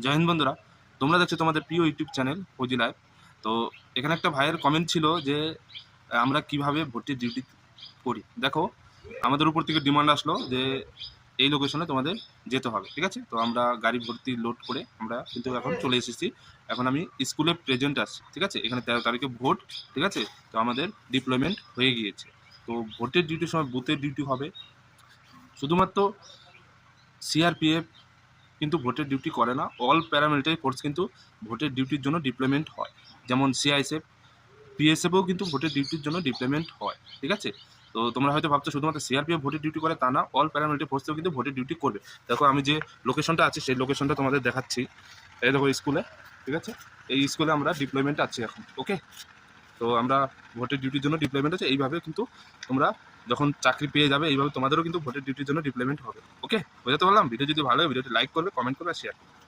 জয় হিন্দ বন্ধুরা, তোমরা দেখছো তোমাদের প্রিয় ইউটিউব চ্যানেল ফৌজি লাইভ। তো এখানে একটা ভাইয়ের কমেন্ট ছিল যে আমরা কিভাবে ভর্তির ডিউটি করি। দেখো, আমাদের উপর থেকে ডিমান্ড আসলো যে এই লোকেশনে তোমাদের যেতে হবে, ঠিক আছে? তো আমরা গাড়ি ভর্তি লোড করে আমরা কিন্তু এখন চলে এসেছি। এখন আমি স্কুলে প্রেজেন্ট আছি, ঠিক আছে? এখানে 13 তারিখে ভোট, ঠিক আছে? তো আমাদের ডিপ্লয়মেন্ট হয়ে গিয়েছে। তো ভোটের ডিউটির সময় বুথের ডিউটি হবে। শুধুমাত্র সিআরপিএফ কিন্তু ভোটের ডিউটি করে না, অল প্যারামিলিটারি ফোর্স কিন্তু ভোটের ডিউটির জন্য ডিপ্লয়মেন্ট হয়। যেমন সিআইএসএফ, বিএসএফও কিন্তু ভোটের ডিউটির জন্য ডিপ্লয়মেন্ট হয়, ঠিক আছে? তো তোমরা হয়তো ভাবছো শুধুমাত্র সিআরপিএফ ভোটের ডিউটি করে, তা না, অল প্যারামিলিটারি ফোর্সেও কিন্তু ভোটের ডিউটি করবে। দেখো, আমি যে লোকেশনটা আছে সেই লোকেশনটা তোমাদের দেখাচ্ছি। এই দেখো স্কুলে, ঠিক আছে? এই স্কুলে আমরা ডিপ্লয়মেন্ট আছি এখন, ওকে? তো আমরা ভোটের ডিউটির জন্য ডিপ্লয়মেন্ট আছে। এইভাবে কিন্তু তোমরা যখন চাকরি পেয়ে যাবে, এইভাবে তোমাদেরও কিন্তু ভোটের ডিউটির জন্য ডিপ্লয়মেন্ট হবে, ওকে? বোঝাতে পারলাম? ভিডিও যদি ভালো হয় ভিডিওটি লাইক করবে, কমেন্ট করবে আর শেয়ার করবে।